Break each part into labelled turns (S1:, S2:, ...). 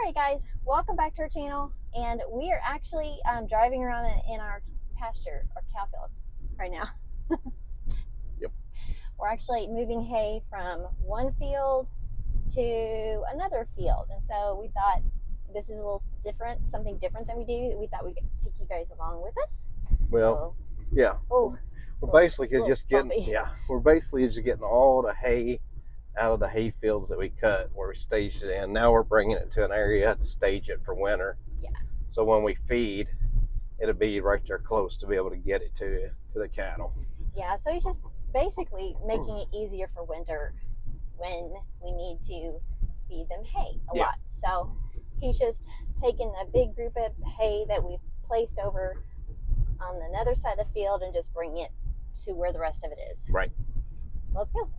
S1: Alright guys, welcome back to our channel, and we are actually driving around in our pasture, or cow field, right now.
S2: Yep.
S1: We're actually moving hay from one field to another field, and so we thought this is a little different, something different than we do. We thought we could take you guys along with us.
S2: Well, yeah.
S1: Oh,
S2: We're basically just getting all the hay out of the hay fields that we cut, where we staged it in. Now we're bringing it to an area to stage it for winter.
S1: Yeah.
S2: So when we feed, it'll be right there close to be able to get it to the cattle.
S1: Yeah, so he's just basically making it easier for winter when we need to feed them hay a lot. So he's just taken a big group of hay that we've placed over on another side of the field and just bring it to where the rest of it is.
S2: Right.
S1: So let's go.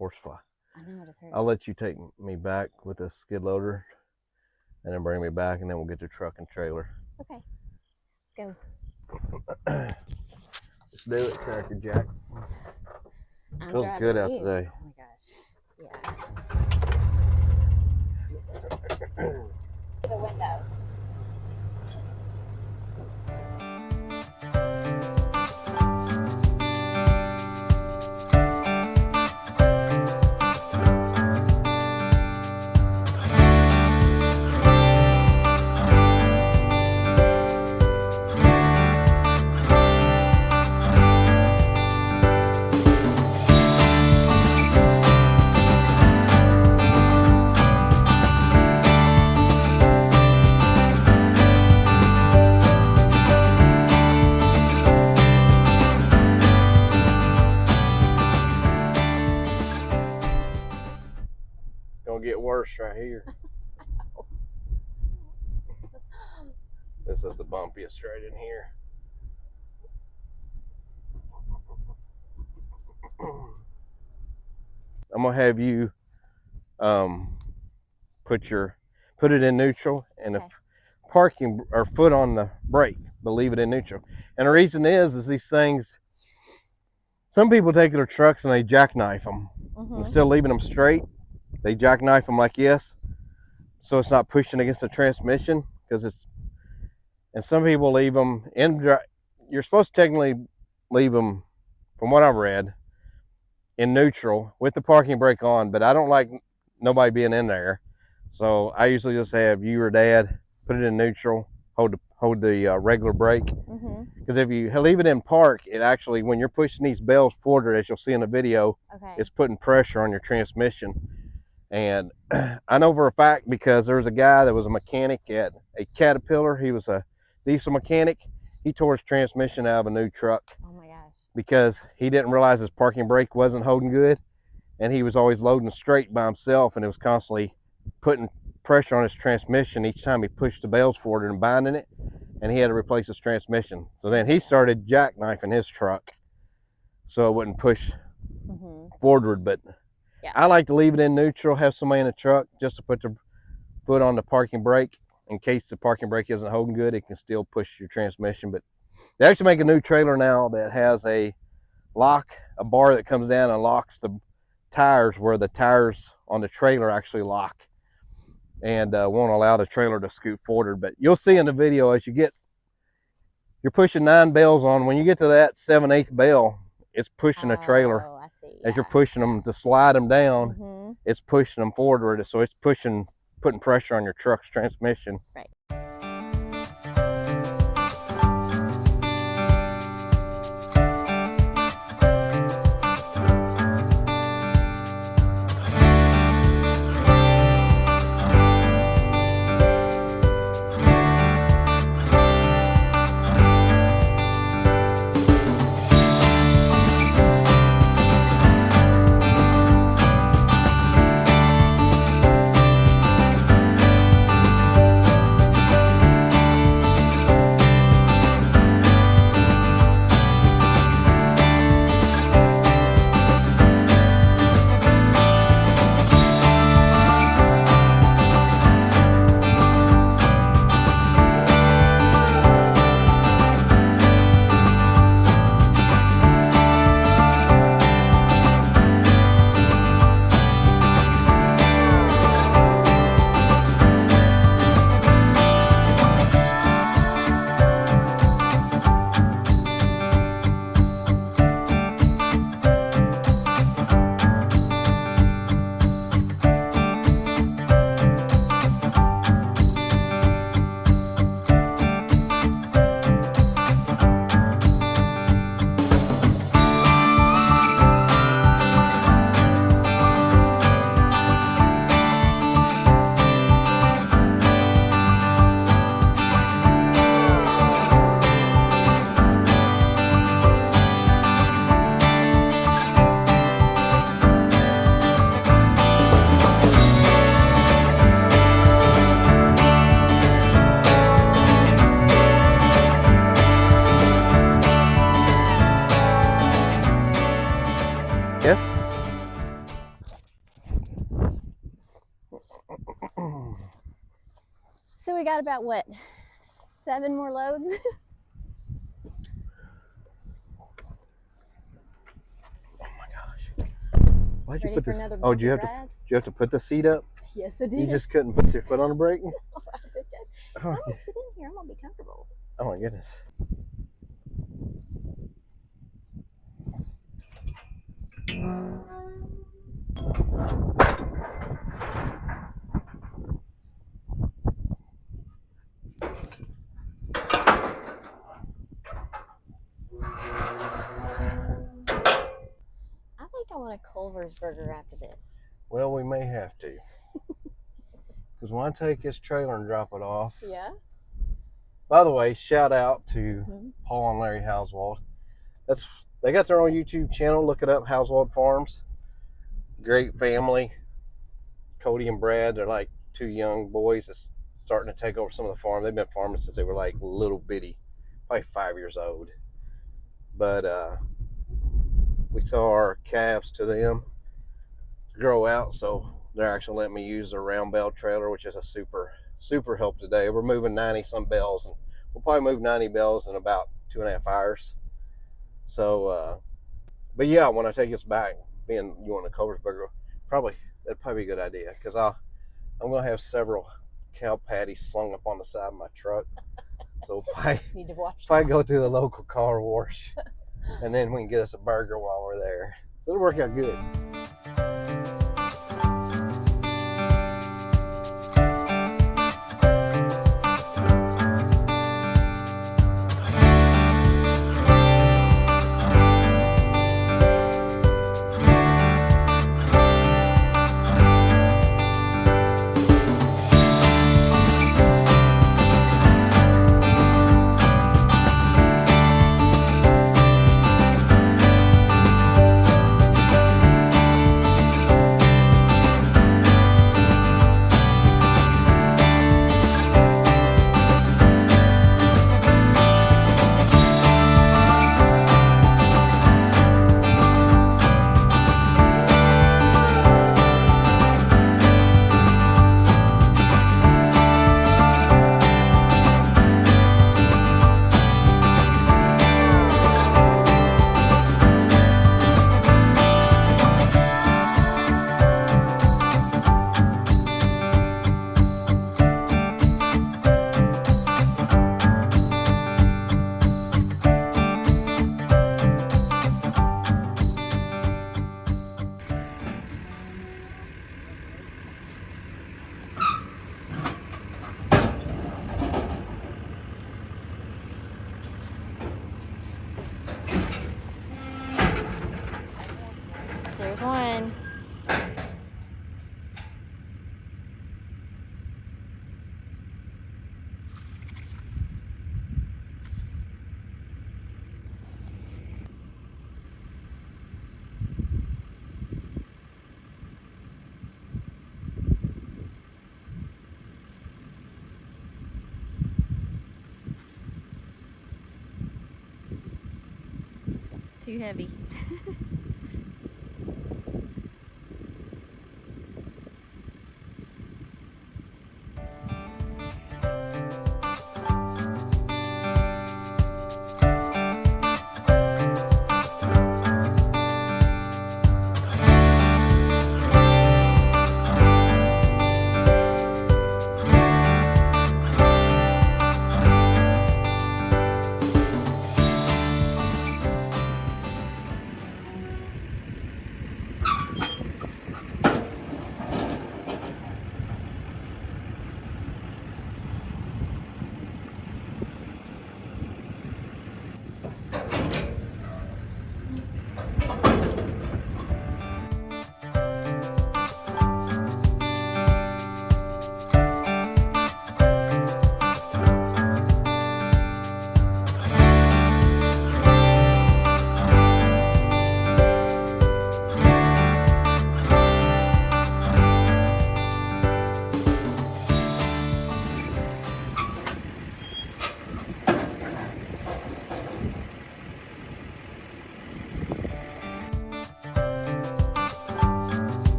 S2: Horsefly.
S1: I know, I just heard.
S2: I'll let you take me back with the skid loader and then bring me back, and then we'll get the truck and trailer.
S1: Okay, let's go.
S2: Let's do it, Cracker Jack.
S1: I'm
S2: Feels good out today.
S1: Oh my gosh. Yeah. The window.
S2: Get worse right here. This is the bumpiest right in here. I'm gonna have you put it in neutral, and if parking or foot on the brake, but leave it in neutral. And the reason is these things, some people take their trucks and they jackknife them instead of leaving them straight. They jackknife them like this, so it's not pushing against the transmission, because it's, and some people leave them in dry. You're supposed to technically leave them, from what I've read, in neutral with the parking brake on, but I don't like nobody being in there. So I usually just have you or dad put it in neutral, hold the regular brake. Because if you leave it in park, it actually, when you're pushing these bells forward, as you'll see in the video, it's putting pressure on your transmission. And I know for a fact, because there was a guy that was a mechanic at a Caterpillar. He was a diesel mechanic. He tore his transmission out of a new truck.
S1: Oh my gosh.
S2: Because he didn't realize his parking brake wasn't holding good, and he was always loading straight by himself, and it was constantly putting pressure on his transmission each time he pushed the bells forward and binding it, and he had to replace his transmission. So then he started jackknifing his truck so it wouldn't push forward. But yeah, I like to leave it in neutral, have somebody in the truck just to put the foot on the parking brake in case the parking brake isn't holding good. It can still push your transmission. But they actually make a new trailer now that has a lock, a bar that comes down and locks the tires, where the tires on the trailer actually lock and won't allow the trailer to scoot forward. But you'll see in the video, as you're pushing 9 bells on, when you get to that 7/8 bell, it's pushing the trailer.
S1: I see.
S2: As you're pushing them to slide them down, it's pushing them forward. So it's putting pressure on your truck's transmission.
S1: Right. So we got about, what, 7 more loads?
S2: Oh my gosh. Why'd you
S1: Ready
S2: put
S1: for
S2: this?
S1: another
S2: Oh, do you have to put the seat up?
S1: Yes, I did.
S2: You just couldn't put your foot on the brake?
S1: I'm gonna sit in here. I'm gonna be comfortable.
S2: Oh my goodness.
S1: I think I want a Culver's burger after this.
S2: Well, we may have to. Because when I take this trailer and drop it off.
S1: Yeah.
S2: By the way, shout out to Paul and Larry Hauswald. They got their own YouTube channel. Look it up, Hauswald Farms. Great family. Cody and Brad, they're like 2 young boys that's starting to take over some of the farm. They've been farming since they were like little bitty, probably 5 years old. But we saw our calves to them grow out, so they're actually letting me use their round bell trailer, which is a super help today. We're moving 90 some bells, and we'll probably move 90 bells in about 2.5 hours. So but yeah, when I take this back, being you want a Culver's burger, that'd probably be a good idea, because I'm gonna have several cow patties slung up on the side of my truck. So if I go through the local car wash, and then we can get us a burger while we're there. So it'll work out good.
S1: There's one. Too heavy.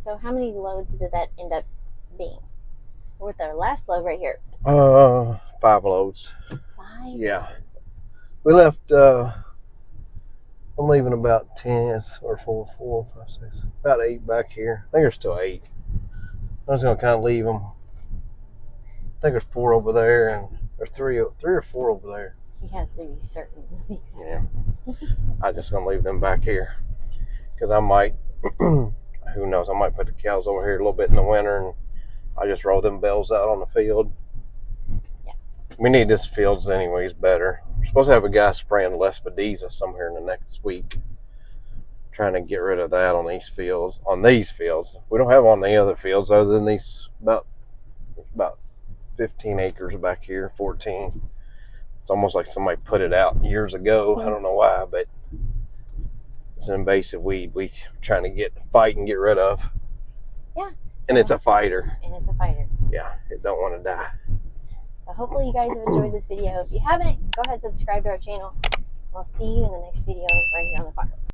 S1: So how many loads did that end up being? With our last load right here.
S2: 5 loads.
S1: 5?
S2: Yeah. We left, I'm leaving about 10 or 4, 5, 6, about 8 back here. I think there's still 8. I was going to kind of leave them. I think there's 4 over there, and there's 3 or 4 over there.
S1: He has to be certain of these.
S2: Yeah. I'm just going to leave them back here. Because I might, who knows, I might put the cows over here a little bit in the winter, and I just roll them bells out on the field.
S1: Yeah.
S2: We need this fields anyways better. We're supposed to have a guy spraying Lespedeza somewhere in the next week. Trying to get rid of that on these fields. We don't have on the other fields other than these about 15 acres back here, 14. It's almost like somebody put it out years ago. I don't know why, but It's an invasive weed we trying to fight and get rid of.
S1: Yeah.
S2: And it's a fighter.
S1: And it's a fighter.
S2: Yeah, it don't want to die.
S1: So hopefully you guys have enjoyed this video. If you haven't, go ahead and subscribe to our channel. We'll see you in the next video right here on the farm.